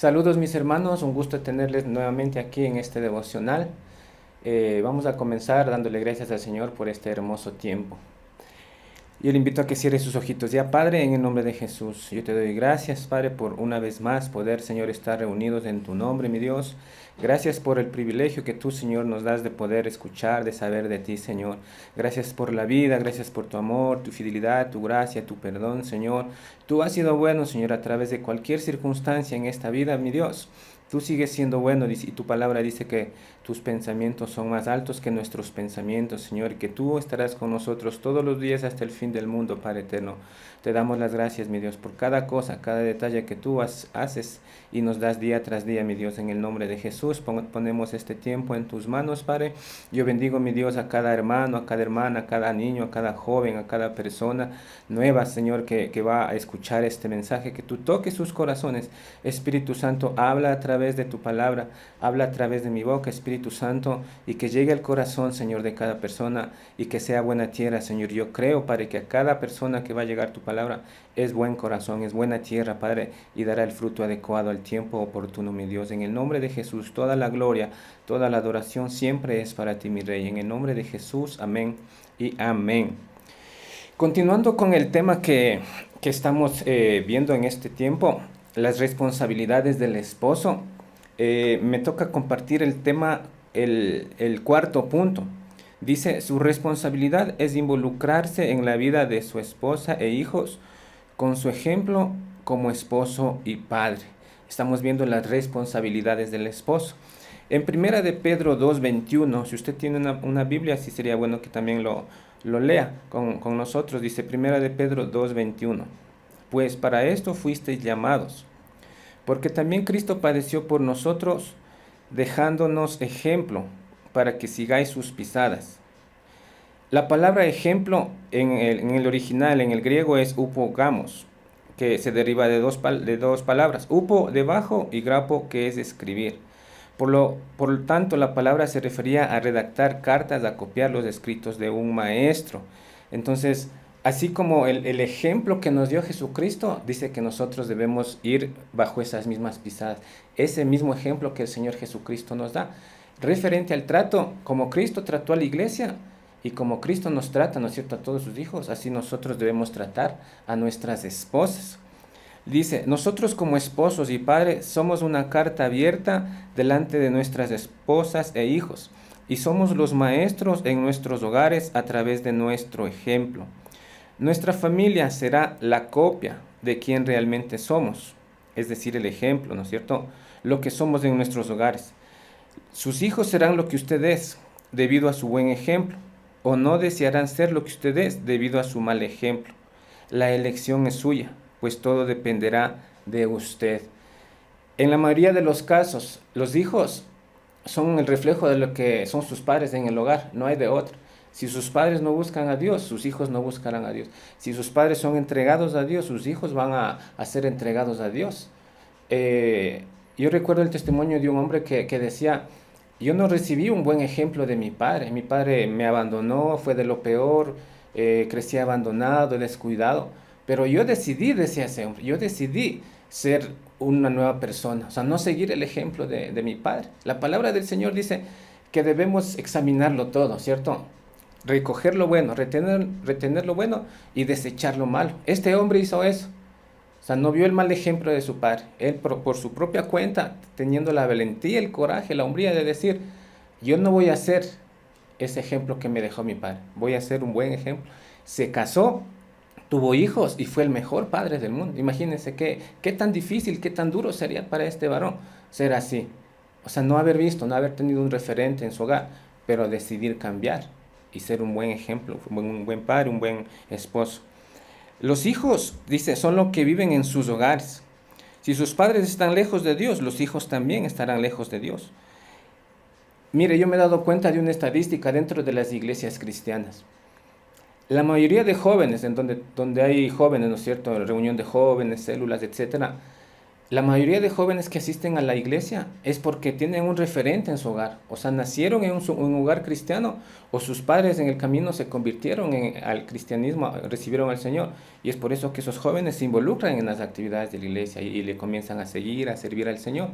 Saludos mis hermanos, un gusto tenerles nuevamente aquí en este devocional. Vamos a comenzar dándole gracias al Señor por este hermoso tiempo. Yo le invito a que cierre sus ojitos. Ya, Padre, en el nombre de Jesús, yo te doy gracias, Padre, por una vez más poder, Señor, estar reunidos en tu nombre, mi Dios. Gracias por el privilegio que tú, Señor, nos das de poder escuchar, de saber de ti, Señor. Gracias por la vida, gracias por tu amor, tu fidelidad, tu gracia, tu perdón, Señor. Tú has sido bueno, Señor, a través de cualquier circunstancia en esta vida, mi Dios. Tú sigues siendo bueno y tu palabra dice que tus pensamientos son más altos que nuestros pensamientos, Señor, y que tú estarás con nosotros todos los días hasta el fin del mundo, Padre eterno. Te damos las gracias, mi Dios, por cada cosa, cada detalle que tú haces y nos das día tras día, mi Dios. En el nombre de Jesús ponemos este tiempo en tus manos, Padre. Yo bendigo, mi Dios, a cada hermano, a cada hermana, a cada niño, a cada joven, a cada persona nueva, Señor, que va a escuchar este mensaje, que tú toques sus corazones. Espíritu Santo, habla a través de tu palabra, habla a través de mi boca, Espíritu Santo, y que llegue al corazón, Señor, de cada persona y que sea buena tierra, Señor. Yo creo, Padre, que a cada persona que va a llegar tu palabra es buen corazón, es buena tierra, Padre, y dará el fruto adecuado al tiempo oportuno, mi Dios. En el nombre de Jesús, toda la gloria, toda la adoración siempre es para ti, mi Rey. En el nombre de Jesús, amén y amén. Continuando con el tema que estamos viendo en este tiempo, las responsabilidades del esposo, me toca compartir el tema, el cuarto punto. Dice, su responsabilidad es involucrarse en la vida de su esposa e hijos con su ejemplo como esposo y padre. Estamos viendo las responsabilidades del esposo. En primera de Pedro 2:21, si usted tiene una Biblia, sí sería bueno que también lo lea con nosotros. Dice primera de Pedro 2:21, pues para esto fuisteis llamados, porque también Cristo padeció por nosotros, dejándonos ejemplo para que sigáis sus pisadas. La palabra ejemplo en el original, en el griego, es upogamos, que se deriva de dos palabras, upo debajo y grapo, que es escribir. Por lo tanto, la palabra se refería a redactar cartas, a copiar los escritos de un maestro. Entonces, así como el ejemplo que nos dio Jesucristo, dice que nosotros debemos ir bajo esas mismas pisadas. Ese mismo ejemplo que el Señor Jesucristo nos da. Referente al trato, como Cristo trató a la iglesia y como Cristo nos trata, ¿no es cierto?, a todos sus hijos, así nosotros debemos tratar a nuestras esposas. Dice, nosotros como esposos y padres somos una carta abierta delante de nuestras esposas e hijos y somos los maestros en nuestros hogares a través de nuestro ejemplo. Nuestra familia será la copia de quien realmente somos, es decir, el ejemplo, ¿no es cierto?, lo que somos en nuestros hogares. Sus hijos serán lo que usted es debido a su buen ejemplo, o no desearán ser lo que usted es debido a su mal ejemplo. La elección es suya, pues todo dependerá de usted. En la mayoría de los casos, los hijos son el reflejo de lo que son sus padres en el hogar, no hay de otro. Si sus padres no buscan a Dios, sus hijos no buscarán a Dios. Si sus padres son entregados a Dios, sus hijos van a ser entregados a Dios. Yo recuerdo el testimonio de un hombre que decía, yo no recibí un buen ejemplo de mi padre me abandonó, fue de lo peor, crecí abandonado, descuidado, pero yo decidí, decía ese hombre, yo decidí ser una nueva persona, o sea, no seguir el ejemplo de mi padre. La palabra del Señor dice que debemos examinarlo todo, ¿cierto? Recoger lo bueno, retener lo bueno y desechar lo malo. Este hombre hizo eso. O sea, no vio el mal ejemplo de su padre. Él por su propia cuenta, teniendo la valentía, el coraje, la hombría de decir, yo no voy a ser ese ejemplo que me dejó mi padre. Voy a ser un buen ejemplo. Se casó, tuvo hijos y fue el mejor padre del mundo. Imagínense qué tan difícil, qué tan duro sería para este varón ser así. O sea, no haber visto, no haber tenido un referente en su hogar, pero decidir cambiar y ser un buen ejemplo, un buen padre, un buen esposo. Los hijos, dice, son los que viven en sus hogares. Si sus padres están lejos de Dios, los hijos también estarán lejos de Dios. Mire, yo me he dado cuenta de una estadística dentro de las iglesias cristianas. La mayoría de jóvenes, donde hay jóvenes, ¿no es cierto?, reunión de jóvenes, células, etcétera, La mayoría de jóvenes que asisten a la iglesia es porque tienen un referente en su hogar. O sea, nacieron en un hogar cristiano o sus padres en el camino se convirtieron al cristianismo, recibieron al Señor. Y es por eso que esos jóvenes se involucran en las actividades de la iglesia y le comienzan a seguir, a servir al Señor.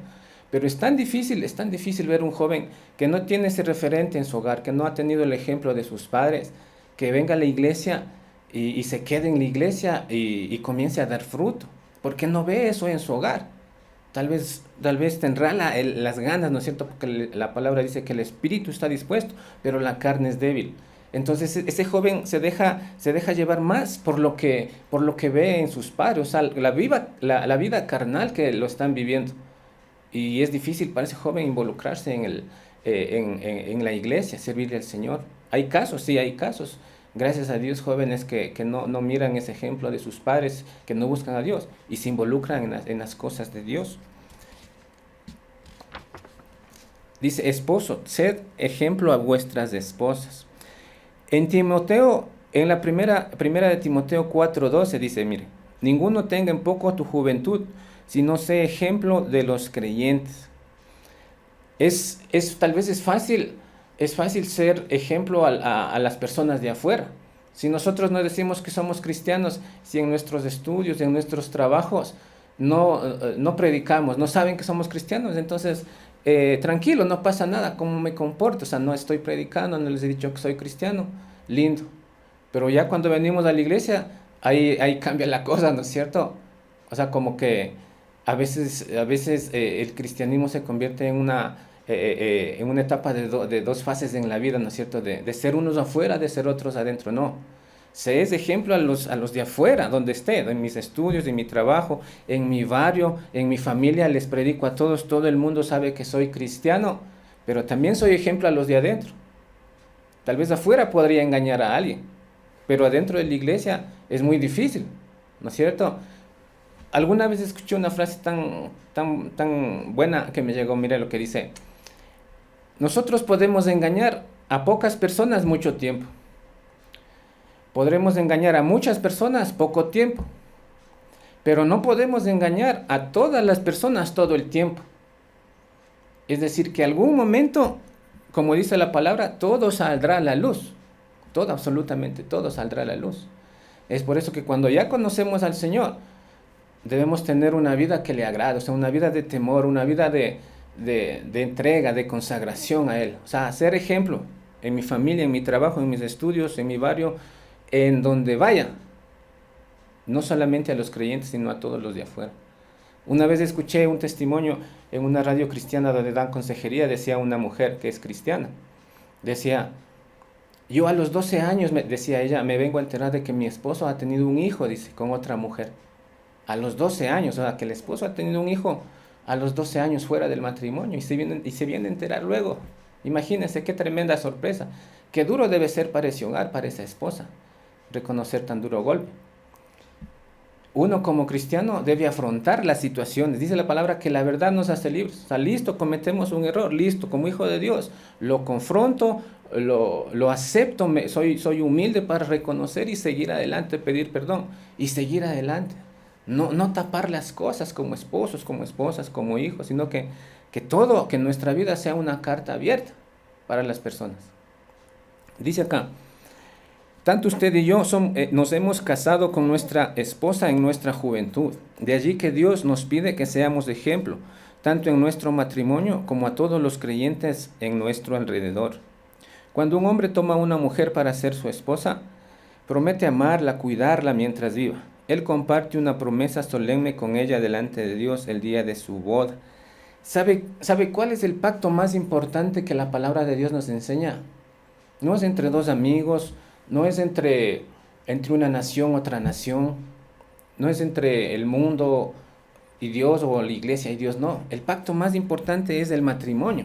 Pero es tan difícil ver un joven que no tiene ese referente en su hogar, que no ha tenido el ejemplo de sus padres, que venga a la iglesia y se quede en la iglesia y comience a dar fruto porque no ve eso en su hogar. Tal vez tendrá las ganas, ¿no es cierto? Porque la palabra dice que el espíritu está dispuesto, pero la carne es débil. Entonces ese joven se deja llevar más por lo que ve en sus padres, o sea, la vida carnal que lo están viviendo. Y es difícil para ese joven involucrarse en la iglesia, servirle al Señor. Hay casos, sí, hay casos. Gracias a Dios, jóvenes que no miran ese ejemplo de sus padres, que no buscan a Dios y se involucran en las cosas de Dios. Dice, esposo, sed ejemplo a vuestras esposas. En Timoteo, en la primera de Timoteo 4:12 dice, mire, ninguno tenga en poco tu juventud, sino sé ejemplo de los creyentes. Tal vez es fácil ser ejemplo a las personas de afuera. Si nosotros no decimos que somos cristianos, si en nuestros estudios, en nuestros trabajos, no predicamos, no saben que somos cristianos, entonces tranquilo, no pasa nada, ¿cómo me comporto? O sea, no estoy predicando, no les he dicho que soy cristiano, lindo. Pero ya cuando venimos a la iglesia, ahí cambia la cosa, ¿no es cierto? O sea, como que a veces el cristianismo se convierte en una etapa de dos fases en la vida, ¿no es cierto? De ser unos afuera, de ser otros adentro, no. Se es ejemplo a los de afuera, donde esté, en mis estudios, en mi trabajo, en mi barrio, en mi familia, les predico a todos, todo el mundo sabe que soy cristiano, pero también soy ejemplo a los de adentro. Tal vez afuera podría engañar a alguien, pero adentro de la iglesia es muy difícil, ¿no es cierto? Alguna vez escuché una frase tan buena que me llegó, mire lo que dice, nosotros podemos engañar a pocas personas mucho tiempo, podremos engañar a muchas personas poco tiempo, pero no podemos engañar a todas las personas todo el tiempo. Es decir, que algún momento, como dice la palabra, todo saldrá a la luz, todo, absolutamente todo saldrá a la luz. Es por eso que cuando ya conocemos al Señor, debemos tener una vida que le agrade, o sea, una vida de temor, una vida de entrega, de consagración a Él. O sea, ser ejemplo en mi familia, en mi trabajo, en mis estudios, en mi barrio, en donde vaya. No solamente a los creyentes, sino a todos los de afuera. Una vez escuché un testimonio en una radio cristiana donde dan consejería, decía una mujer que es cristiana. Decía, yo a los 12 años, decía ella, me vengo a enterar de que mi esposo ha tenido un hijo, dice, con otra mujer. A los 12 años, o sea, que el esposo ha tenido un hijo a los 12 años fuera del matrimonio y se viene a enterar luego. Imagínense qué tremenda sorpresa. Qué duro debe ser para ese hogar, para esa esposa, reconocer tan duro golpe. Uno como cristiano debe afrontar las situaciones. Dice la palabra que la verdad nos hace libres. O sea, listo, cometemos un error, listo, como hijo de Dios, lo confronto, lo acepto, soy humilde para reconocer y seguir adelante, pedir perdón y seguir adelante. No tapar las cosas como esposos, como esposas, como hijos, sino que que nuestra vida sea una carta abierta para las personas. Dice acá, tanto usted y yo nos hemos casado con nuestra esposa en nuestra juventud. De allí que Dios nos pide que seamos de ejemplo, tanto en nuestro matrimonio como a todos los creyentes en nuestro alrededor. Cuando un hombre toma a una mujer para ser su esposa, promete amarla, cuidarla mientras viva. Él comparte una promesa solemne con ella delante de Dios el día de su boda. ¿Sabe cuál es el pacto más importante que la palabra de Dios nos enseña? No es entre dos amigos, no es entre una nación, otra nación, no es entre el mundo y Dios o la iglesia y Dios, no. El pacto más importante es el matrimonio,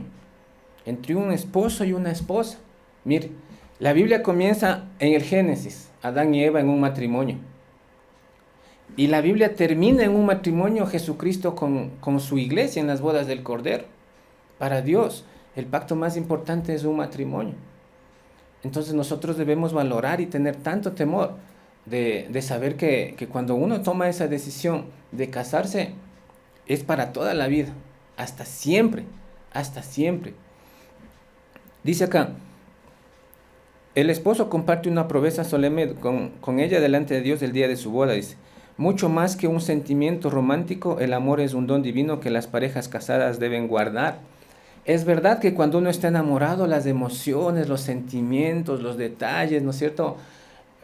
entre un esposo y una esposa. Mire, la Biblia comienza en el Génesis, Adán y Eva en un matrimonio. Y la Biblia termina en un matrimonio, Jesucristo con su iglesia en las bodas del Cordero. Para Dios, el pacto más importante es un matrimonio. Entonces nosotros debemos valorar y tener tanto temor de saber que cuando uno toma esa decisión de casarse, es para toda la vida, hasta siempre, hasta siempre. Dice acá, el esposo comparte una promesa solemne con ella delante de Dios el día de su boda, dice. Mucho más que un sentimiento romántico, el amor es un don divino que las parejas casadas deben guardar. Es verdad que cuando uno está enamorado, las emociones, los sentimientos, los detalles, ¿no es cierto?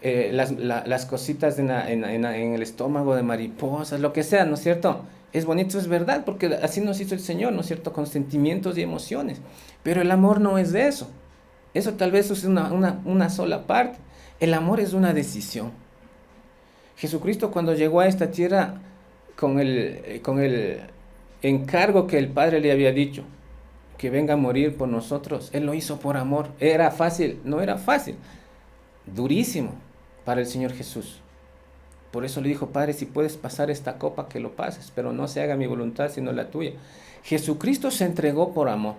Las cositas en el estómago de mariposas, lo que sea, ¿no es cierto? Es bonito, es verdad, porque así nos hizo el Señor, ¿no es cierto? Con sentimientos y emociones. Pero el amor no es de eso. Eso tal vez es una sola parte. El amor es una decisión. Jesucristo cuando llegó a esta tierra con el encargo que el Padre le había dicho, que venga a morir por nosotros, Él lo hizo por amor. ¿Era fácil? No era fácil. Durísimo para el Señor Jesús. Por eso le dijo, Padre, si puedes pasar esta copa, que lo pases, pero no se haga mi voluntad, sino la tuya. Jesucristo se entregó por amor.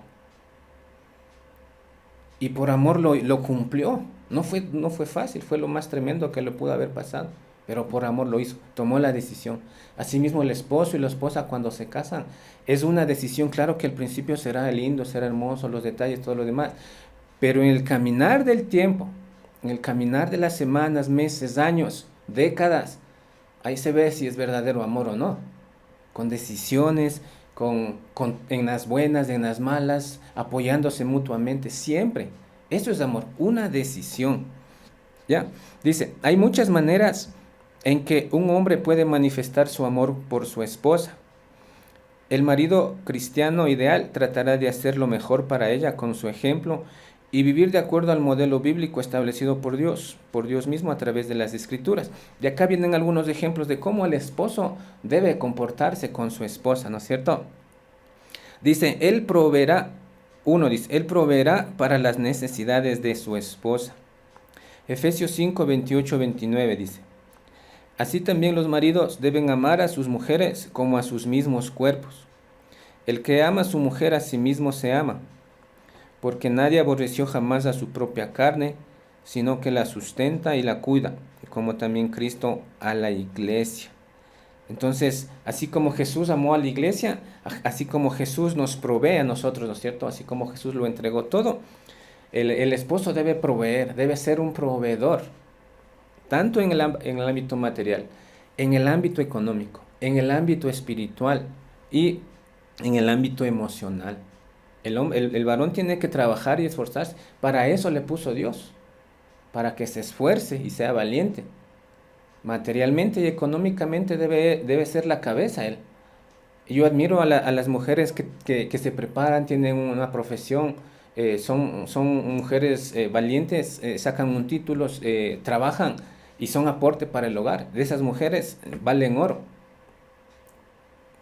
Y por amor lo cumplió. No fue fácil, fue lo más tremendo que le pudo haber pasado. Pero por amor lo hizo, tomó la decisión. Asimismo el esposo y la esposa cuando se casan, es una decisión, claro que al principio será lindo, será hermoso, los detalles, todo lo demás. Pero en el caminar del tiempo, en el caminar de las semanas, meses, años, décadas, ahí se ve si es verdadero amor o no. Con decisiones, en las buenas, en las malas, apoyándose mutuamente, siempre. Eso es amor, una decisión. ¿Ya? Dice, hay muchas maneras en que un hombre puede manifestar su amor por su esposa. El marido cristiano ideal tratará de hacer lo mejor para ella con su ejemplo y vivir de acuerdo al modelo bíblico establecido por Dios mismo a través de las Escrituras. De acá vienen algunos ejemplos de cómo el esposo debe comportarse con su esposa, ¿no es cierto? Dice, él proveerá para las necesidades de su esposa. Efesios 5, 28, 29 dice, así también los maridos deben amar a sus mujeres como a sus mismos cuerpos. El que ama a su mujer a sí mismo se ama, porque nadie aborreció jamás a su propia carne, sino que la sustenta y la cuida, como también Cristo a la iglesia. Entonces, así como Jesús amó a la iglesia, así como Jesús nos provee a nosotros, ¿no es cierto? Así como Jesús lo entregó todo, el esposo debe proveer, debe ser un proveedor, tanto en el ámbito material, en el ámbito económico, en el ámbito espiritual y en el ámbito emocional. El varón tiene que trabajar y esforzarse. Para eso le puso Dios, para que se esfuerce y sea valiente. Materialmente y económicamente debe ser la cabeza él. Yo admiro a las mujeres que se preparan, tienen una profesión, son mujeres valientes, sacan un título, trabajan y son aporte para el hogar. De esas mujeres valen oro.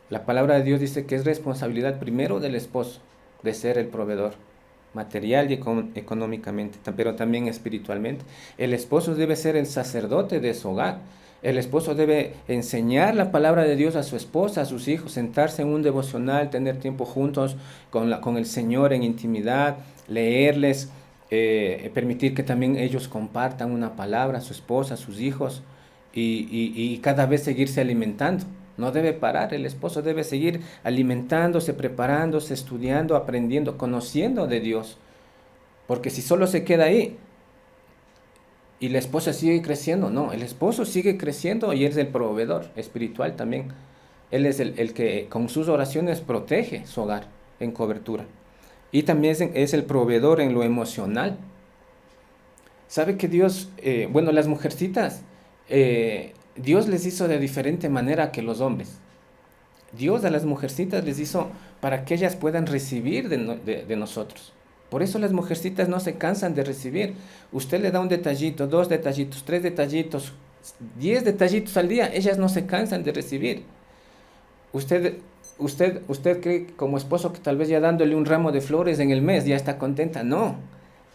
La palabra de Dios dice que es responsabilidad primero del esposo de ser el proveedor, material y económicamente, pero también espiritualmente. El esposo debe ser el sacerdote de su hogar. El esposo debe enseñar la palabra de Dios a su esposa, a sus hijos, sentarse en un devocional, tener tiempo juntos con el Señor en intimidad, leerles, permitir que también ellos compartan una palabra a su esposa, a sus hijos, y cada vez seguirse alimentando. No debe parar, el esposo debe seguir alimentándose, preparándose, estudiando, aprendiendo, conociendo de Dios. Porque si solo se queda ahí y la esposa sigue creciendo, no, el esposo sigue creciendo y él es el proveedor espiritual también. Él es el que con sus oraciones protege su hogar en cobertura. Y también es el proveedor en lo emocional. ¿Sabe que Dios, las mujercitas, Dios les hizo de diferente manera que los hombres? Dios a las mujercitas les hizo para que ellas puedan recibir de nosotros. Por eso las mujercitas no se cansan de recibir. Usted le da un detallito, 2 detallitos, 3 detallitos, 10 detallitos al día, ellas no se cansan de recibir. Usted cree como esposo que tal vez ya dándole un ramo de flores en el mes ya está contenta. No,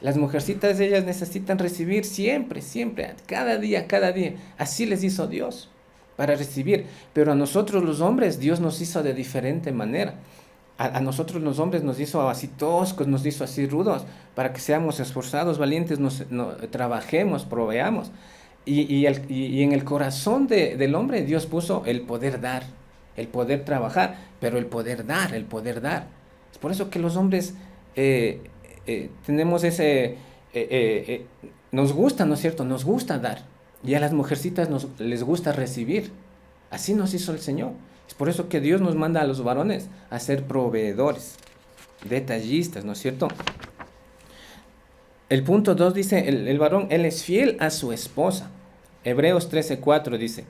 las mujercitas ellas necesitan recibir siempre, siempre, cada día. Así les hizo Dios para recibir. Pero a nosotros los hombres Dios nos hizo de diferente manera. A nosotros los hombres nos hizo así toscos, nos hizo así rudos, para que seamos esforzados, valientes, trabajemos, proveamos. Y en el corazón del hombre Dios puso el poder dar, el poder trabajar, pero el poder dar, el poder dar. Es por eso que los hombres tenemos nos gusta, ¿no es cierto? Nos gusta dar. Y a las mujercitas les gusta recibir. Así nos hizo el Señor. Es por eso que Dios nos manda a los varones a ser proveedores, detallistas, ¿no es cierto? El punto 2 dice, el varón, él es fiel a su esposa. Hebreos 13:4 dice,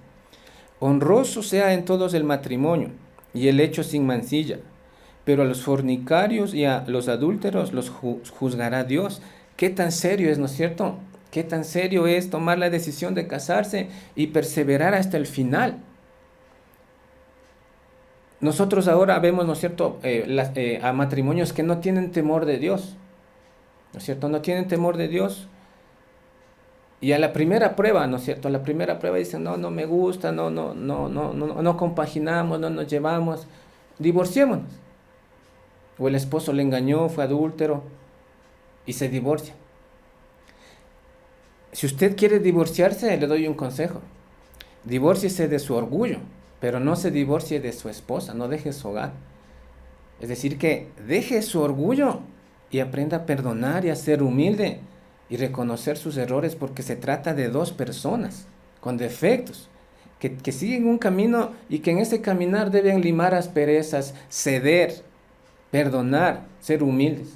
honroso sea en todos el matrimonio y el hecho sin mancilla, pero a los fornicarios y a los adúlteros los juzgará Dios. ¿Qué tan serio es, no es cierto? ¿Qué tan serio es tomar la decisión de casarse y perseverar hasta el final? Nosotros ahora vemos, ¿no es cierto?, a matrimonios que no tienen temor de Dios, ¿no es cierto? No tienen temor de Dios. Y a la primera prueba, ¿no es cierto? A la primera prueba dicen, no, no me gusta, no compaginamos, no nos llevamos, divorciémonos. O el esposo le engañó, fue adúltero y se divorcia. Si usted quiere divorciarse, le doy un consejo. Divórciese de su orgullo, pero no se divorcie de su esposa, no deje su hogar. Es decir, que deje su orgullo y aprenda a perdonar y a ser humilde y reconocer sus errores, porque se trata de dos personas con defectos que siguen un camino y que en ese caminar deben limar asperezas, ceder, perdonar, ser humildes.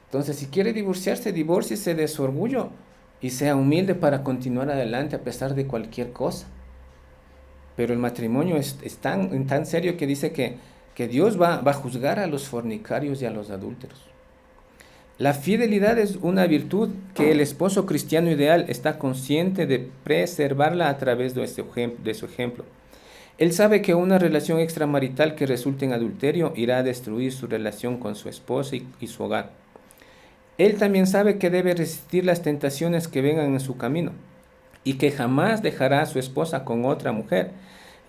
Entonces, si quiere divorciarse, divórciese de su orgullo y sea humilde para continuar adelante a pesar de cualquier cosa. Pero el matrimonio es tan serio que dice que Dios va a juzgar a los fornicarios y a los adúlteros. La fidelidad es una virtud que el esposo cristiano ideal está consciente de preservarla a través de su ejemplo. Él sabe que una relación extramarital que resulte en adulterio irá a destruir su relación con su esposa y su hogar. Él también sabe que debe resistir las tentaciones que vengan en su camino y que jamás dejará a su esposa con otra mujer,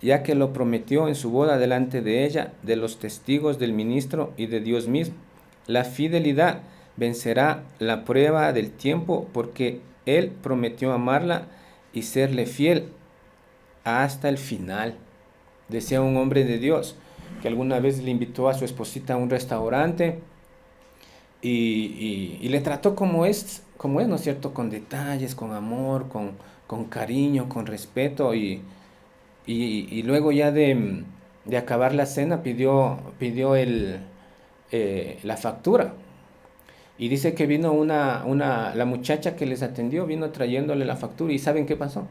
ya que lo prometió en su boda delante de ella, de los testigos del ministro y de Dios mismo. La fidelidad vencerá la prueba del tiempo porque Él prometió amarla y serle fiel hasta el final. Decía un hombre de Dios que alguna vez le invitó a su esposita a un restaurante y le trató como es, ¿no es cierto? Con detalles, con amor, con cariño, con respeto y luego ya de acabar la cena pidió la factura. Y dice que vino la muchacha que les atendió, vino trayéndole la factura. ¿Y saben qué pasó?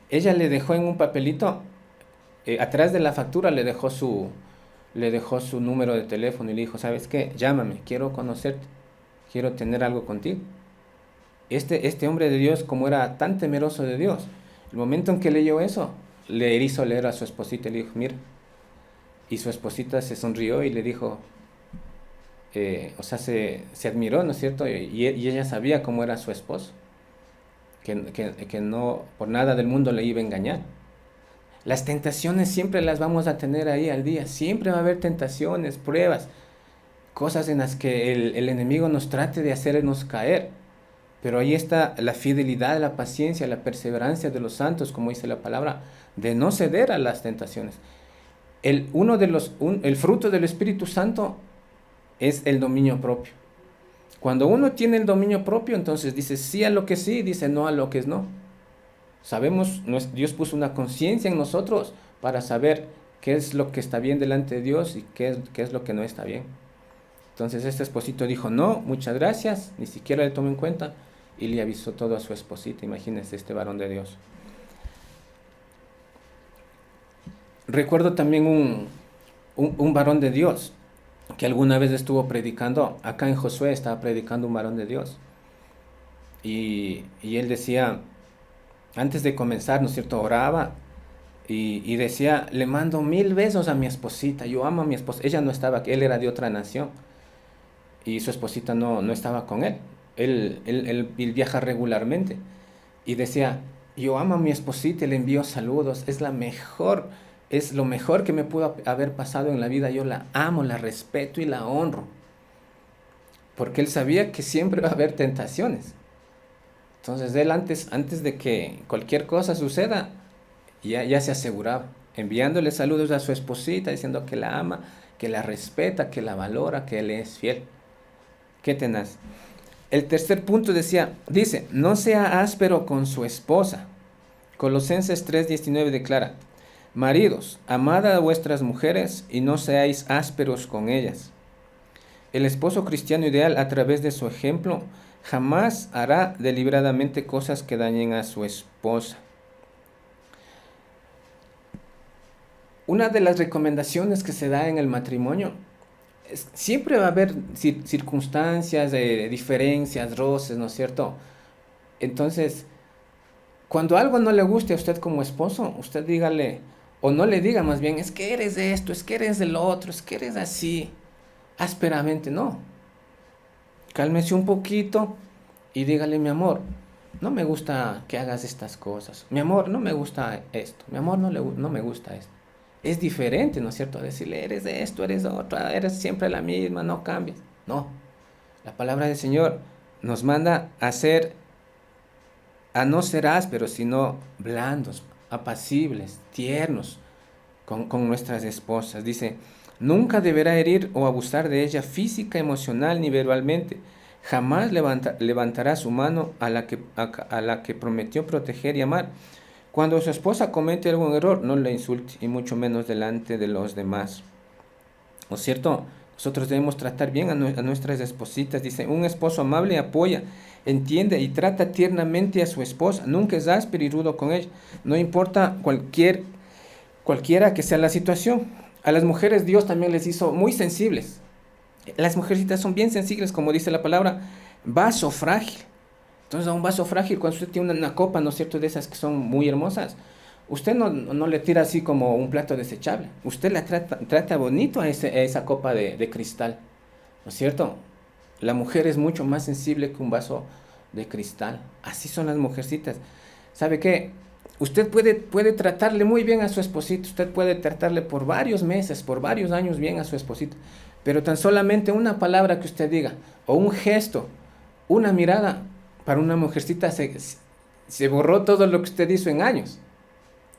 Ella le dejó en un papelito, atrás de la factura le dejó su número de teléfono y le dijo, ¿sabes qué? Llámame, quiero conocerte, quiero tener algo contigo. Este hombre de Dios, como era tan temeroso de Dios, el momento en que leyó eso, le hizo leer a su esposita y le dijo, mira. Y su esposita se sonrió y le dijo, se admiró, ¿no es cierto? Y ella sabía cómo era su esposo, que no por nada del mundo le iba a engañar. Las tentaciones siempre las vamos a tener ahí al día, siempre va a haber tentaciones, pruebas, cosas en las que el enemigo nos trate de hacernos caer. Pero ahí está la fidelidad, la paciencia, la perseverancia de los santos, como dice la palabra, de no ceder a las tentaciones. El fruto del Espíritu Santo es el dominio propio. Cuando uno tiene el dominio propio, entonces dice sí a lo que sí, dice no a lo que es no. Sabemos, Dios puso una conciencia en nosotros para saber qué es lo que está bien delante de Dios y qué es lo que no está bien. Entonces este esposito dijo, no, muchas gracias, ni siquiera le tomó en cuenta y le avisó todo a su esposita. Imagínense este varón de Dios. Recuerdo también un varón de Dios que alguna vez estuvo predicando, acá en Josué estaba predicando un varón de Dios. Y él decía, antes de comenzar, ¿no es cierto?, oraba y decía, le mando 1000 besos a mi esposita, yo amo a mi esposa. Ella no estaba, él era de otra nación y su esposita no estaba con él. Él viaja regularmente y decía, yo amo a mi esposita y le envío saludos, es lo mejor que me pudo haber pasado en la vida. Yo la amo, la respeto y la honro. Porque él sabía que siempre va a haber tentaciones. Entonces él antes de que cualquier cosa suceda, ya se aseguraba. enviándole saludos a su esposita, diciendo que la ama, que la respeta, que la valora, que él es fiel. Qué tenaz. El tercer punto dice, no sea áspero con su esposa. Colosenses 3:19 declara, maridos, amad a vuestras mujeres y no seáis ásperos con ellas. El esposo cristiano ideal, a través de su ejemplo, jamás hará deliberadamente cosas que dañen a su esposa. Una de las recomendaciones que se da en el matrimonio siempre va a haber circunstancias, diferencias, roces, ¿no es cierto? Entonces, cuando algo no le guste a usted como esposo, usted dígale, o no le diga más bien, es que eres de esto, es que eres del otro, es que eres así, ásperamente, no. Cálmese un poquito y dígale, mi amor, no me gusta que hagas estas cosas. Mi amor, no me gusta esto. Mi amor, no me gusta esto. Es diferente, ¿no es cierto? Decirle, eres de esto, eres de otra, eres siempre la misma, no cambies. No. La palabra del Señor nos manda a no ser ásperos, sino blandos, apacibles, tiernos con nuestras esposas. Dice, nunca deberá herir o abusar de ella física, emocional ni verbalmente. Jamás levantará su mano a la que prometió proteger y amar. Cuando su esposa comete algún error, no la insulte, y mucho menos delante de los demás. ¿No es cierto? Nosotros debemos tratar bien a nuestras espositas. Dice, un esposo amable apoya, entiende y trata tiernamente a su esposa. Nunca es áspero y rudo con ella. No importa cualquiera que sea la situación. A las mujeres Dios también les hizo muy sensibles. Las mujercitas son bien sensibles, como dice la palabra, vaso frágil. Entonces a un vaso frágil, cuando usted tiene una copa, ¿no es cierto?, de esas que son muy hermosas, usted no le tira así como un plato desechable. Usted la trata bonito a esa copa de cristal, ¿no es cierto? La mujer es mucho más sensible que un vaso de cristal. Así son las mujercitas. ¿Sabe qué? Usted puede tratarle muy bien a su esposito. Usted puede tratarle por varios meses, por varios años bien a su esposito. Pero tan solamente una palabra que usted diga, o un gesto, una mirada, para una mujercita se borró todo lo que usted hizo en años.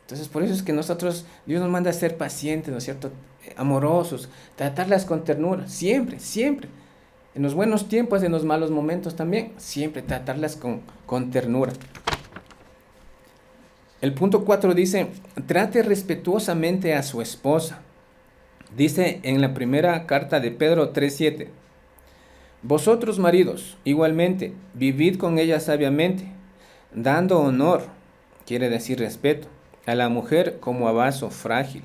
Entonces, por eso es que Dios nos manda a ser pacientes, ¿no es cierto?, amorosos, tratarlas con ternura, siempre, siempre. En los buenos tiempos, en los malos momentos también, siempre tratarlas con ternura. El punto 4 dice, trate respetuosamente a su esposa. Dice en la primera carta de Pedro 3:7, vosotros maridos, igualmente, vivid con ella sabiamente, dando honor, quiere decir respeto, a la mujer como a vaso frágil,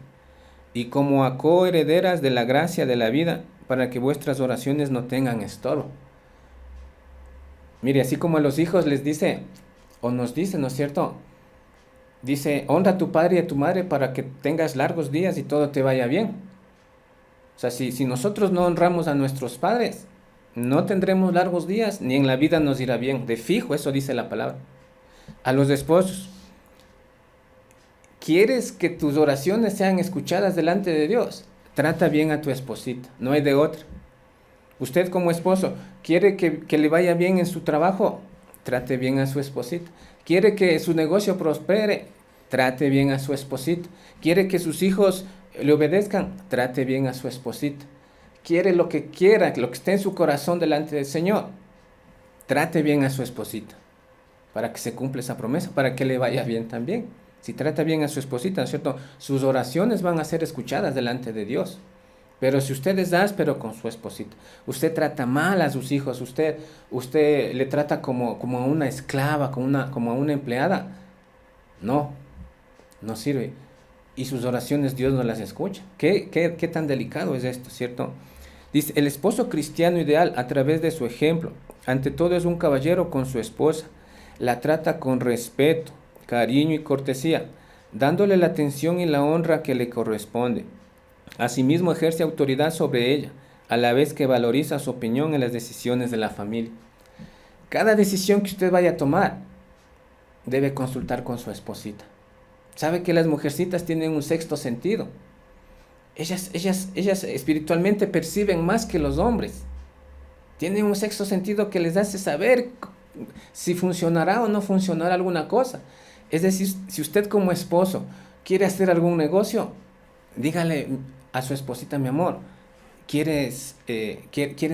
y como a coherederas de la gracia de la vida, para que vuestras oraciones no tengan estorbo. Mire, así como a los hijos les dice, o nos dice, ¿no es cierto?, dice, honra a tu padre y a tu madre para que tengas largos días y todo te vaya bien. O sea, si nosotros no honramos a nuestros padres, no tendremos largos días, ni en la vida nos irá bien. De fijo, eso dice la palabra. A los esposos, ¿quieres que tus oraciones sean escuchadas delante de Dios? Trata bien a tu esposita, no hay de otra. Usted como esposo, ¿quiere que le vaya bien en su trabajo? Trate bien a su esposita. ¿Quiere que su negocio prospere? Trate bien a su esposita. ¿Quiere que sus hijos le obedezcan? Trate bien a su esposita. ¿Quiere lo que quiera, lo que esté en su corazón delante del Señor? Trate bien a su esposita, para que se cumpla esa promesa, para que le vaya bien también. Si trata bien a su esposita, ¿no es cierto?, sus oraciones van a ser escuchadas delante de Dios. Pero si usted es áspero con su esposita, usted trata mal a sus hijos, usted le trata como a una esclava, como a una empleada, no sirve. Y sus oraciones Dios no las escucha. ¿Qué tan delicado es esto, cierto? Dice, el esposo cristiano ideal, a través de su ejemplo, ante todo es un caballero con su esposa. La trata con respeto, cariño y cortesía, dándole la atención y la honra que le corresponde. Asimismo ejerce autoridad sobre ella, a la vez que valoriza su opinión en las decisiones de la familia. Cada decisión que usted vaya a tomar, debe consultar con su esposita. Sabe que las mujercitas tienen un sexto sentido. Ellas espiritualmente perciben más que los hombres. Tienen un sexto sentido que les hace saber si funcionará o no funcionará alguna cosa. Es decir, si usted como esposo ¿Quiere hacer algún negocio? Dígale a su esposita, mi amor, ¿quieres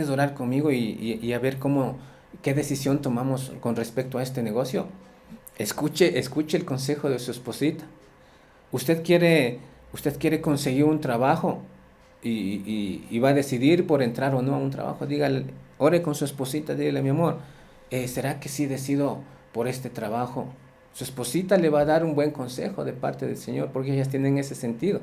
orar conmigo y a ver qué decisión tomamos con respecto a este negocio? Escuche el consejo de su esposita. Usted quiere, usted quiere conseguir un trabajo y va a decidir por entrar o no a un trabajo. Dígale, ore con su esposita, dígale, mi amor, ¿será que sí decido por este trabajo? Su esposita le va a dar un buen consejo de parte del Señor, porque ellas tienen ese sentido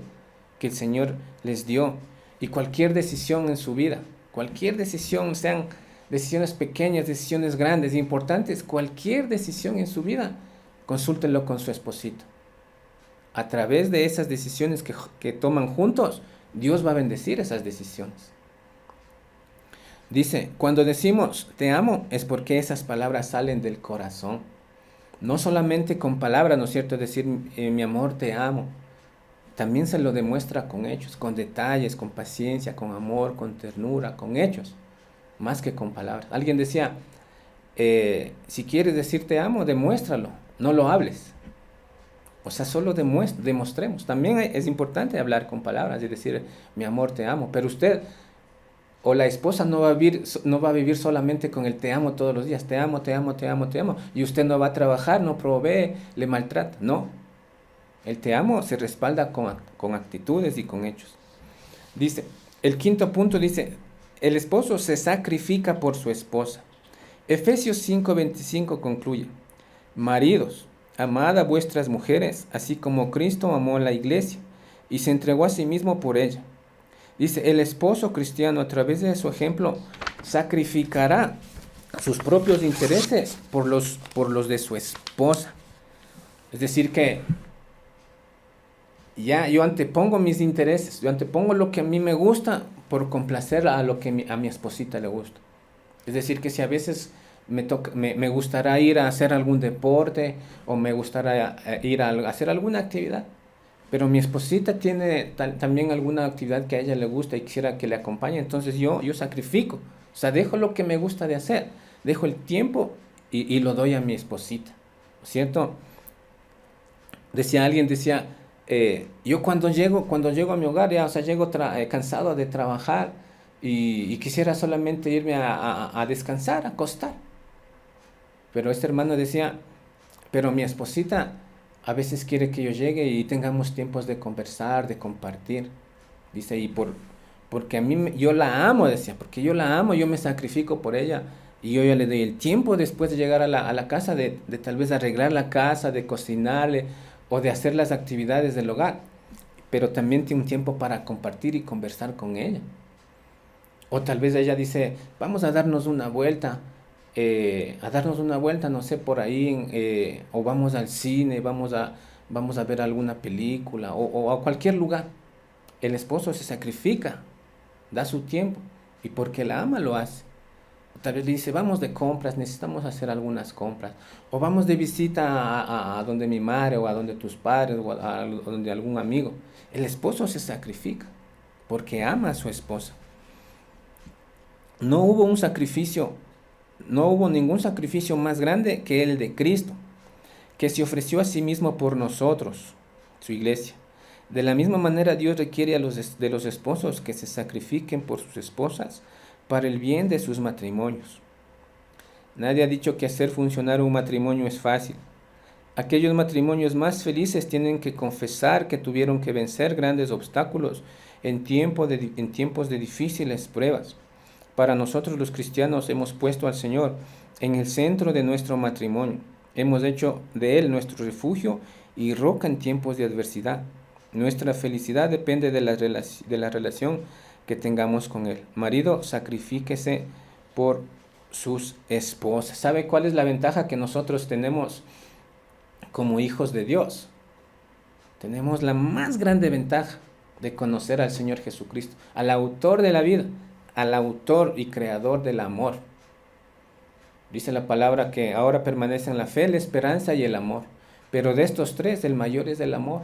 que el Señor les dio. Y cualquier decisión en su vida, cualquier decisión, sean decisiones pequeñas, decisiones grandes, importantes, cualquier decisión en su vida, consúltenlo con su esposito. A través de esas decisiones que toman juntos, Dios va a bendecir esas decisiones. Dice, cuando decimos te amo es porque esas palabras salen del corazón. No solamente con palabras, ¿no es cierto? Decir, mi amor, te amo. También se lo demuestra con hechos, con detalles, con paciencia, con amor, con ternura, con hechos, más que con palabras. Alguien decía, si quieres decir te amo, demuéstralo, no lo hables. O sea, solo demostremos. También es importante hablar con palabras y decir, mi amor, te amo. Pero usted o la esposa no va a vivir solamente con el te amo todos los días. Te amo, te amo, te amo, te amo. Y usted no va a trabajar, no provee, le maltrata. No. El te amo se respalda con actitudes y con hechos. Dice, el quinto punto dice, el esposo se sacrifica por su esposa. Efesios 5:25 concluye, maridos, amad a vuestras mujeres, así como Cristo amó a la iglesia y se entregó a sí mismo por ella. Dice, el esposo cristiano a través de su ejemplo sacrificará sus propios intereses por los de su esposa. Es decir que ya yo antepongo mis intereses, yo antepongo lo que a mí me gusta por complacer a lo que a mi esposita le gusta. Es decir, que si a veces me gustará ir a hacer algún deporte o me gustará ir a hacer alguna actividad, pero mi esposita tiene también alguna actividad que a ella le gusta y quisiera que le acompañe, entonces yo sacrifico, o sea, dejo lo que me gusta de hacer, dejo el tiempo y lo doy a mi esposita, ¿cierto? Decía, yo cuando llego a mi hogar, ya, o sea, llego cansado de trabajar y quisiera solamente irme a descansar, a acostar. Pero este hermano decía, pero mi esposita a veces quiere que yo llegue y tengamos tiempos de conversar, de compartir. Dice, porque yo la amo, decía, porque yo la amo, yo me sacrifico por ella. Y yo ya le doy el tiempo después de llegar a la casa, de tal vez arreglar la casa, de cocinarle o de hacer las actividades del hogar. Pero también tiene un tiempo para compartir y conversar con ella. O tal vez ella dice, vamos a darnos una vuelta, no sé, por ahí, o vamos al cine, vamos a ver alguna película, o a cualquier lugar. El esposo se sacrifica, da su tiempo, y porque la ama lo hace. Tal vez le dice, vamos de compras, necesitamos hacer algunas compras. O vamos de visita a donde mi madre, o a donde tus padres, o a donde algún amigo. El esposo se sacrifica, porque ama a su esposa. No hubo ningún sacrificio más grande que el de Cristo, que se ofreció a sí mismo por nosotros, su iglesia. De la misma manera Dios requiere de los esposos que se sacrifiquen por sus esposas para el bien de sus matrimonios. Nadie ha dicho que hacer funcionar un matrimonio es fácil. Aquellos matrimonios más felices tienen que confesar que tuvieron que vencer grandes obstáculos en tiempos de difíciles pruebas. Para nosotros los cristianos hemos puesto al Señor en el centro de nuestro matrimonio. Hemos hecho de Él nuestro refugio y roca en tiempos de adversidad. Nuestra felicidad depende de la relación que tengamos con Él. Marido, sacrifíquese por sus esposas. ¿Sabe cuál es la ventaja que nosotros tenemos como hijos de Dios? Tenemos la más grande ventaja de conocer al Señor Jesucristo, al autor de la vida, al autor y creador del amor. Dice la palabra que ahora permanecen la fe, la esperanza y el amor. Pero de estos tres, el mayor es el amor.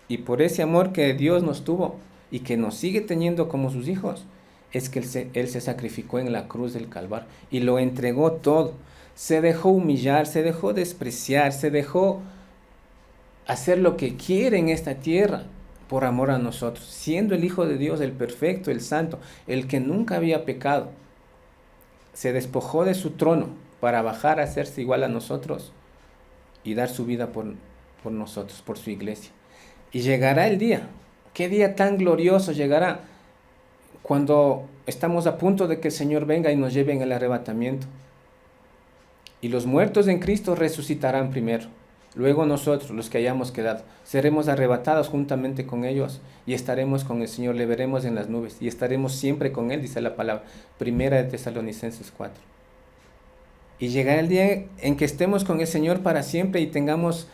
Y por ese amor que Dios nos tuvo y que nos sigue teniendo como sus hijos, es que Él se sacrificó en la cruz del Calvario y lo entregó todo. Se dejó humillar, se dejó despreciar, se dejó hacer lo que quiere en esta tierra por amor a nosotros, siendo el Hijo de Dios, el perfecto, el santo, el que nunca había pecado, se despojó de su trono para bajar a hacerse igual a nosotros y dar su vida por nosotros, por su iglesia. Y llegará el día, qué día tan glorioso llegará, cuando estamos a punto de que el Señor venga y nos lleve en el arrebatamiento. Y los muertos en Cristo resucitarán primero. Luego nosotros, los que hayamos quedado, seremos arrebatados juntamente con ellos y estaremos con el Señor, le veremos en las nubes y estaremos siempre con Él, dice la palabra, Primera de Tesalonicenses 4. Y llegará el día en que estemos con el Señor para siempre y tengamos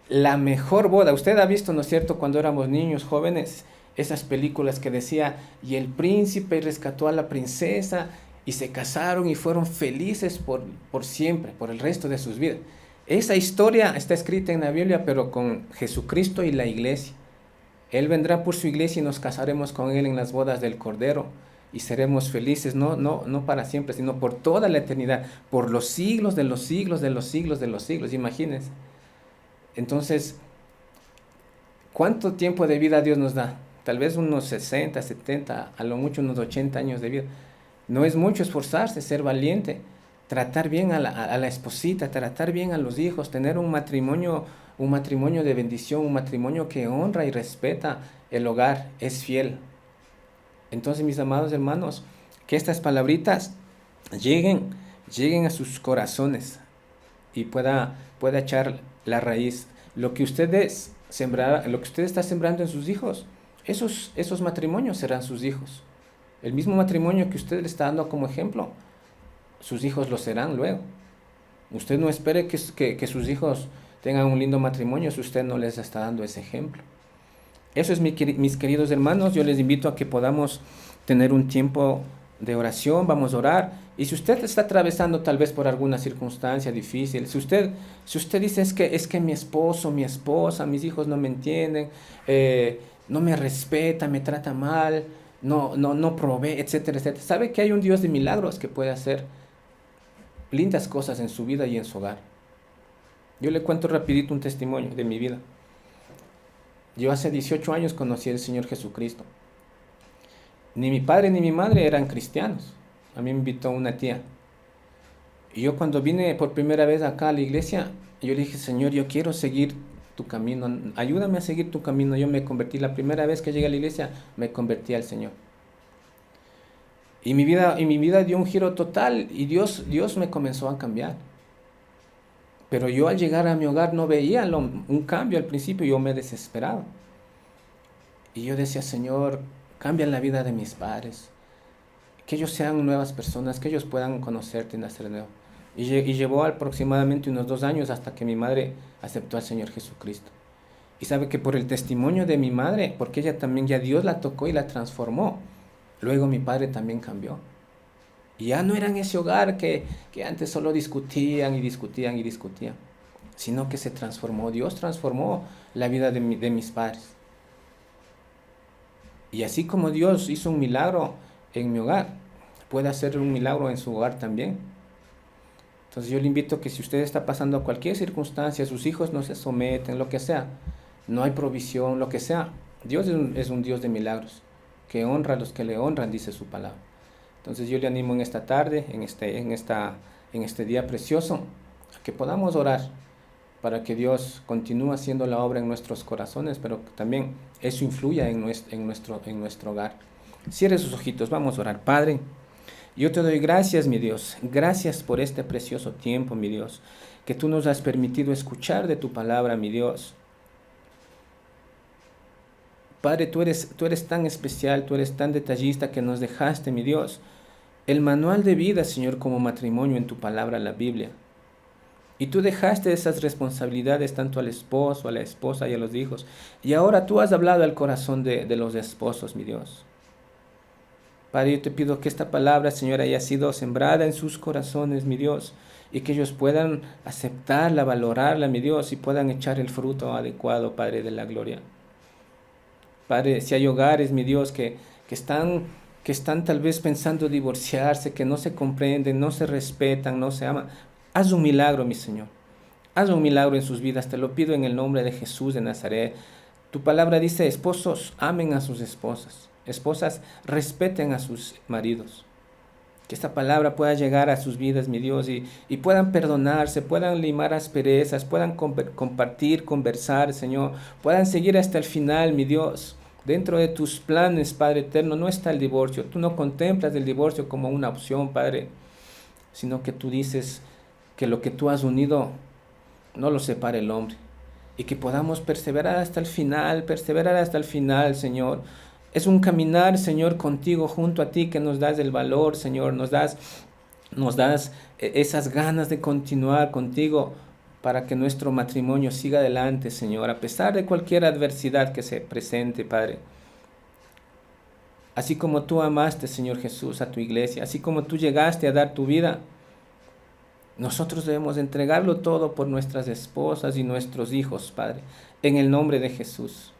la mejor boda. Usted ha visto, ¿no es cierto?, cuando éramos niños, jóvenes, esas películas que decía, y el príncipe rescató a la princesa y se casaron y fueron felices por siempre, por el resto de sus vidas. Esa historia está escrita en la Biblia, pero con Jesucristo y la iglesia. Él vendrá por su iglesia y nos casaremos con Él en las bodas del Cordero y seremos felices, no para siempre, sino por toda la eternidad, por los siglos de los siglos, de los siglos, de los siglos. Imagínense. Entonces, ¿cuánto tiempo de vida Dios nos da? Tal vez unos 60, 70, a lo mucho unos 80 años de vida. No es mucho esforzarse, ser valiente, tratar bien a la esposita, tratar bien a los hijos, tener un matrimonio de bendición, un matrimonio que honra y respeta el hogar, es fiel. Entonces, mis amados hermanos, que estas palabritas lleguen a sus corazones y pueda echar la raíz. Lo que usted está sembrando en sus hijos, esos matrimonios serán sus hijos. El mismo matrimonio que usted le está dando como ejemplo, sus hijos lo serán luego. Usted no espere que sus hijos tengan un lindo matrimonio si usted no les está dando ese ejemplo. Eso es, mis queridos hermanos, yo les invito a que podamos tener un tiempo de oración, vamos a orar. Y si usted está atravesando tal vez por alguna circunstancia difícil, si usted dice es que mi esposo, mi esposa, mis hijos no me entienden, no me respeta, me trata mal, no provee, etcétera, etcétera. ¿Sabe que hay un Dios de milagros que puede hacer lindas cosas en su vida y en su hogar? Yo le cuento rapidito un testimonio de mi vida. Yo hace 18 años conocí al Señor Jesucristo. Ni mi padre ni mi madre eran cristianos. A mí me invitó una tía. Y yo cuando vine por primera vez acá a la iglesia, yo le dije, Señor, yo quiero seguir tu camino. Ayúdame a seguir tu camino. Yo me convertí. La primera vez que llegué a la iglesia, me convertí al Señor. Y mi vida dio un giro total y Dios me comenzó a cambiar. Pero yo al llegar a mi hogar no veía un cambio al principio, yo me desesperaba. Y yo decía, Señor, cambia la vida de mis padres, que ellos sean nuevas personas, que ellos puedan conocerte y nacer de nuevo. Y llevó aproximadamente unos 2 años hasta que mi madre aceptó al Señor Jesucristo. Y sabe que por el testimonio de mi madre, porque ella también ya Dios la tocó y la transformó, luego mi padre también cambió. Y ya no era en ese hogar que antes solo discutían y discutían y discutían, sino que se transformó. Dios transformó la vida de mis padres. Y así como Dios hizo un milagro en mi hogar, puede hacer un milagro en su hogar también. Entonces yo le invito a que si usted está pasando cualquier circunstancia, sus hijos no se someten, lo que sea, no hay provisión, lo que sea, Dios es un Dios de milagros, que honra a los que le honran, dice su palabra. Entonces yo le animo en esta tarde, en este día precioso, a que podamos orar para que Dios continúe haciendo la obra en nuestros corazones, pero que también eso influya en nuestro hogar. Cierre sus ojitos, vamos a orar. Padre, yo te doy gracias, mi Dios, gracias por este precioso tiempo, mi Dios, que tú nos has permitido escuchar de tu palabra, mi Dios. Padre, tú eres tan especial, tú eres tan detallista que nos dejaste, mi Dios, el manual de vida, Señor, como matrimonio en tu palabra, la Biblia. Y tú dejaste esas responsabilidades tanto al esposo, a la esposa y a los hijos. Y ahora tú has hablado al corazón de los esposos, mi Dios. Padre, yo te pido que esta palabra, Señor, haya sido sembrada en sus corazones, mi Dios, y que ellos puedan aceptarla, valorarla, mi Dios, y puedan echar el fruto adecuado, Padre de la gloria. Padre, si hay hogares, mi Dios, que están tal vez pensando divorciarse, que no se comprenden, no se respetan, no se aman, haz un milagro, mi Señor. haz un milagro en sus vidas, te lo pido en el nombre de Jesús de Nazaret. Tu palabra dice, esposos amen a sus esposas, esposas respeten a sus maridos. Que esta palabra pueda llegar a sus vidas, mi Dios, y puedan perdonarse, puedan limar asperezas, puedan compartir, conversar, Señor, puedan seguir hasta el final, mi Dios. Dentro de tus planes, Padre eterno, no está el divorcio. Tú no contemplas el divorcio como una opción, Padre, sino que tú dices que lo que tú has unido no lo separe el hombre. Y que podamos perseverar hasta el final, Señor. Es un caminar, Señor, contigo, junto a ti, que nos das el valor, Señor, nos das esas ganas de continuar contigo para que nuestro matrimonio siga adelante, Señor, a pesar de cualquier adversidad que se presente, Padre. Así como tú amaste, Señor Jesús, a tu iglesia, así como tú llegaste a dar tu vida, nosotros debemos entregarlo todo por nuestras esposas y nuestros hijos, Padre, en el nombre de Jesús.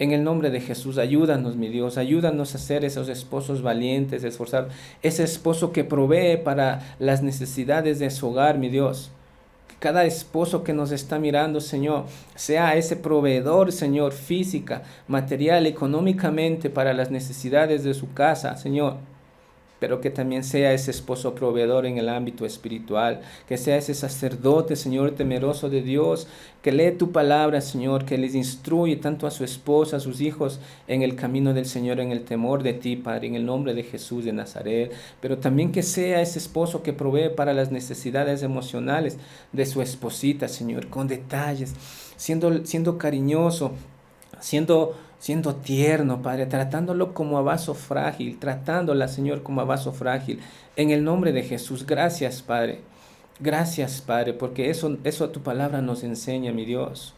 En el nombre de Jesús, ayúdanos, mi Dios, ayúdanos a ser esos esposos valientes, esforzados, ese esposo que provee para las necesidades de su hogar, mi Dios. Que cada esposo que nos está mirando, Señor, sea ese proveedor, Señor, física, material, económicamente para las necesidades de su casa, Señor. Pero que también sea ese esposo proveedor en el ámbito espiritual, que sea ese sacerdote, Señor, temeroso de Dios, que lee tu palabra, Señor, que les instruye tanto a su esposa, a sus hijos, en el camino del Señor, en el temor de ti, Padre, en el nombre de Jesús de Nazaret, pero también que sea ese esposo que provee para las necesidades emocionales de su esposita, Señor, con detalles, siendo cariñoso, siendo tierno, Padre, tratándolo como a vaso frágil, tratándola, Señor, como a vaso frágil. En el nombre de Jesús, gracias, Padre. Gracias, Padre, porque eso tu palabra nos enseña, mi Dios.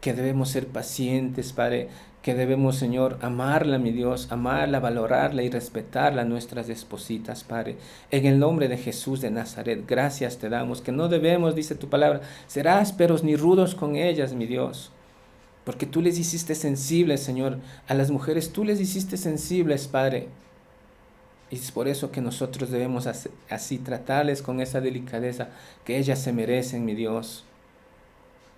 Que debemos ser pacientes, Padre. Que debemos, Señor, amarla, mi Dios, amarla, valorarla y respetarla, nuestras espositas, Padre. En el nombre de Jesús de Nazaret, gracias te damos. Que no debemos, dice tu palabra, ser ásperos ni rudos con ellas, mi Dios. Porque tú les hiciste sensibles, Señor, a las mujeres, tú les hiciste sensibles, Padre. Y es por eso que nosotros debemos así tratarles con esa delicadeza que ellas se merecen, mi Dios.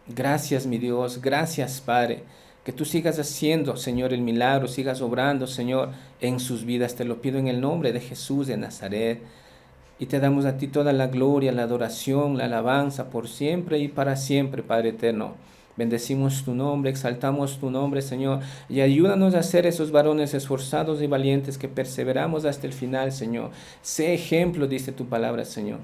Gracias, mi Dios, gracias, Padre. Que tú sigas haciendo, Señor, el milagro, sigas obrando, Señor, en sus vidas. Te lo pido en el nombre de Jesús de Nazaret. Y te damos a ti toda la gloria, la adoración, la alabanza por siempre y para siempre, Padre eterno. Bendecimos tu nombre, exaltamos tu nombre, Señor, y ayúdanos a ser esos varones esforzados y valientes que perseveramos hasta el final, Señor. Sé ejemplo, dice tu palabra, Señor,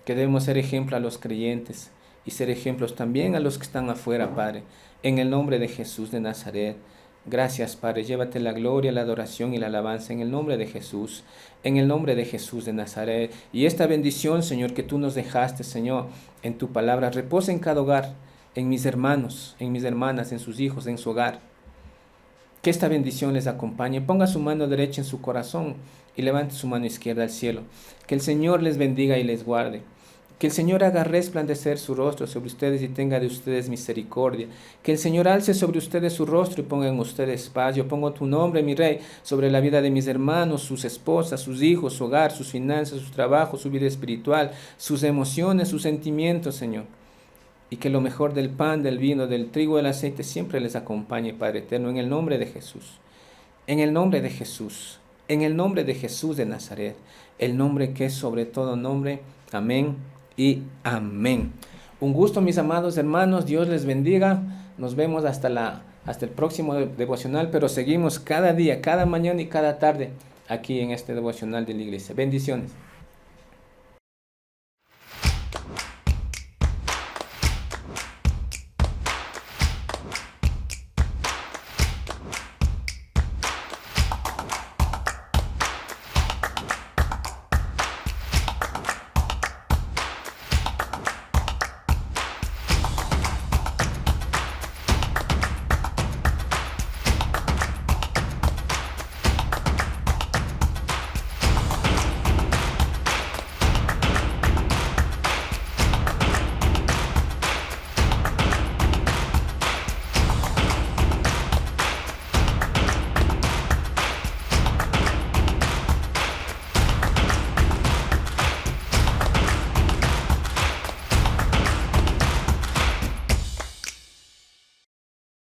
que debemos ser ejemplo a los creyentes y ser ejemplos también a los que están afuera, Padre. En el nombre de Jesús de Nazaret. Gracias, Padre. Llévate la gloria, la adoración y la alabanza en el nombre de Jesús. En el nombre de Jesús de Nazaret. Y esta bendición, Señor, que tú nos dejaste, Señor, en tu palabra, reposa en cada hogar, en mis hermanos, en mis hermanas, en sus hijos, en su hogar. Que esta bendición les acompañe. Ponga su mano derecha en su corazón y levante su mano izquierda al cielo. Que el Señor les bendiga y les guarde. Que el Señor haga resplandecer su rostro sobre ustedes y tenga de ustedes misericordia. Que el Señor alce sobre ustedes su rostro y ponga en ustedes paz. Yo pongo tu nombre, mi Rey, sobre la vida de mis hermanos, sus esposas, sus hijos, su hogar, sus finanzas, su trabajo, su vida espiritual, sus emociones, sus sentimientos, Señor. Y que lo mejor del pan, del vino, del trigo, del aceite siempre les acompañe, Padre eterno, en el nombre de Jesús. En el nombre de Jesús. En el nombre de Jesús de Nazaret. El nombre que es sobre todo nombre. Amén y amén. Un gusto, mis amados hermanos. Dios les bendiga. Nos vemos hasta el próximo devocional, pero seguimos cada día, cada mañana y cada tarde aquí en este devocional de la iglesia. Bendiciones.